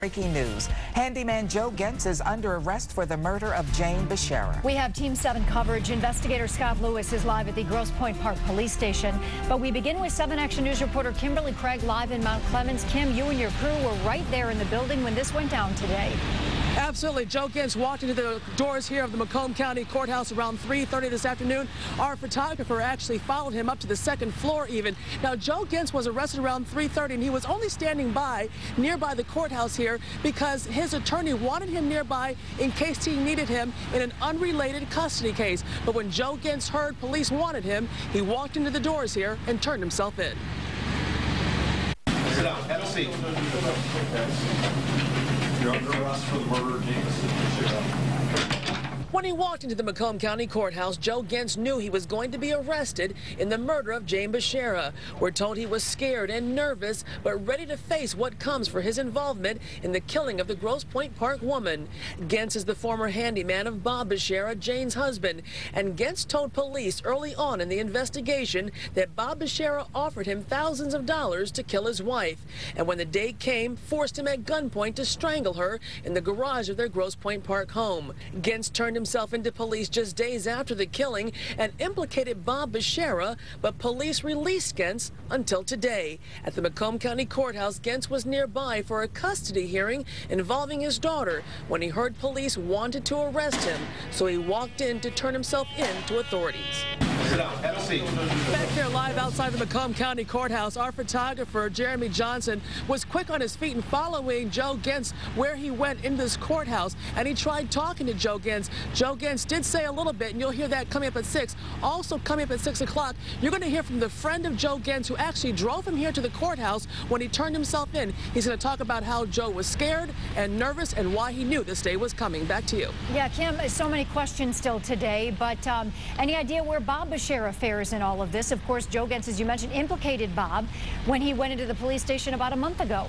Breaking news. Handyman Joe Gentz is under arrest for the murder of Jane Bashara. We have Team 7 coverage. Investigator Scott Lewis is live at the Grosse Pointe Park Police Station. But we begin with 7 Action News reporter Kimberly Craig live in Mount Clemens. Kim, you and your crew were right there in the building when this went down today. Absolutely. Joe Gentz walked into the doors here of the Macomb County Courthouse around 3:30 this afternoon. Our photographer actually followed him up to the second floor even. Now, Joe Gentz was arrested around 3:30, and he was only standing nearby the courthouse here because his attorney wanted him nearby in case he needed him in an unrelated custody case. But when Joe Gentz heard police wanted him, he walked into the doors here and turned himself in. Sit down. Have a seat. You're under arrest for the murder of Jane Bashara. When he walked into the Macomb County Courthouse, Joe Gentz knew he was going to be arrested in the murder of Jane Bashara. We're told he was scared and nervous, but ready to face what comes for his involvement in the killing of the Grosse Pointe Park woman. Gentz is the former handyman of Bob Bashara, Jane's husband, and Gentz told police early on in the investigation that Bob Bashara offered him thousands of dollars to kill his wife, and when the day came, forced him at gunpoint to strangle her in the garage of their Grosse Pointe Park home. Gentz turned himself into police just days after the killing and implicated Bob Bashara, but police released Gentz until today. At the Macomb County Courthouse, Gentz was nearby for a custody hearing involving his daughter when he heard police wanted to arrest him, so he walked in to turn himself in to authorities. Sit down. Have a seat. Back here live outside the Macomb County Courthouse, our photographer, Jeremy Johnson, was quick on his feet and following Joe Gentz where he went in this courthouse, and he tried talking to Joe Gentz. Joe Gentz did say a little bit, and you'll hear that coming up at 6. Also coming up at 6 o'clock, you're going to hear from the friend of Joe Gentz who actually drove him here to the courthouse when he turned himself in. He's going to talk about how Joe was scared and nervous and why he knew this day was coming. Back to you. Yeah, Kim, so many questions still today, but any idea where Bob Bashara fares in all of this? Of course, Joe Gentz, as you mentioned, implicated Bob when he went into the police station about a month ago.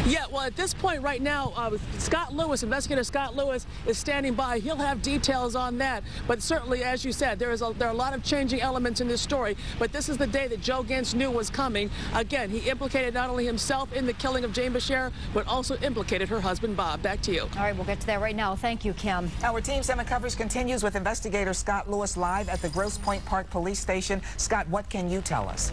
Yeah, well, at this point right now, Scott Lewis, investigator Scott Lewis, is standing by. He'll have details on that. But certainly, as you said, there are a lot of changing elements in this story. But this is the day that Joe Gentz knew was coming. Again, he implicated not only himself in the killing of Jane Bashara, but also implicated her husband, Bob. Back to you. All right, we'll get to that right now. Thank you, Kim. Our Team 7 coverage continues with investigator Scott Lewis live at the Grosse Pointe Park Police Station. Scott, what can you tell us?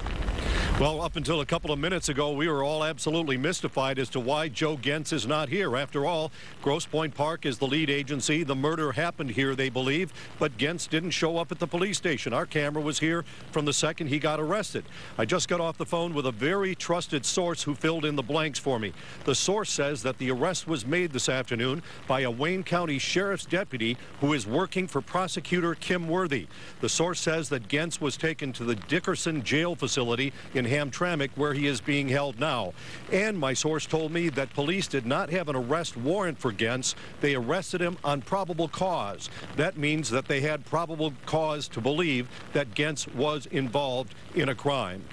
Well, up until a couple of minutes ago, we were all absolutely mystified as to why Joe Gentz is not here. After all, Grosse Pointe Park is the lead agency. The murder happened here, they believe, but Gentz didn't show up at the police station. Our camera was here from the second he got arrested. I just got off the phone with a very trusted source who filled in the blanks for me. The source says that the arrest was made this afternoon by a Wayne County Sheriff's deputy who is working for prosecutor Kim Worthy. The source says that Gentz was taken to the Dickerson jail facility in Hamtramck, where he is being held now. And my source told me that police did not have an arrest warrant for Gentz. They arrested him on probable cause. That means that they had probable cause to believe that Gentz was involved in a crime.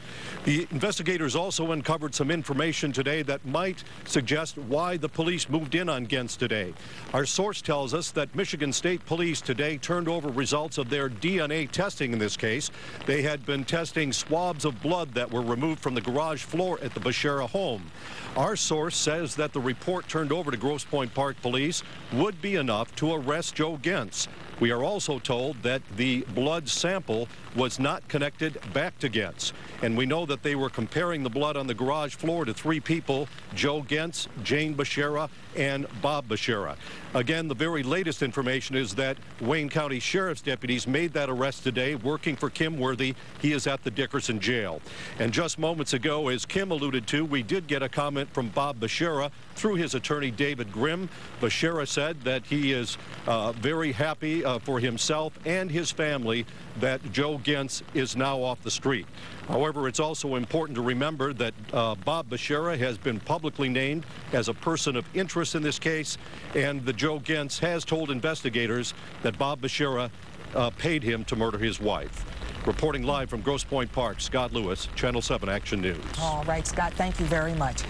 The investigators also uncovered some information today that might suggest why the police moved in on Gentz today. Our source tells us that Michigan State Police today turned over results of their DNA testing in this case. They had been testing swabs of blood that were removed from the garage floor at the Bashara home. Our source says that the report turned over to Grosse Pointe Park Police would be enough to arrest Joe Gentz. We are also told that the blood sample was not connected back to Gentz. And we know that they were comparing the blood on the garage floor to 3 people, Joe Gentz, Jane Bashara, and Bob Bashara. Again, the very latest information is that Wayne County Sheriff's deputies made that arrest today, working for Kim Worthy. He is at the Dickerson jail. And just moments ago, as Kim alluded to, we did get a comment from Bob Bashara through his attorney, David Grimm. Bashara said that he is very happy for himself and his family that Joe Gentz is now off the street. However, it's also important to remember that Bob Bashara has been publicly named as a person of interest in this case, and the Joe Gentz has told investigators that Bob Bashara paid him to murder his wife. Reporting live from Grosse Pointe Park, Scott Lewis, Channel 7 Action News. All right, Scott, thank you very much.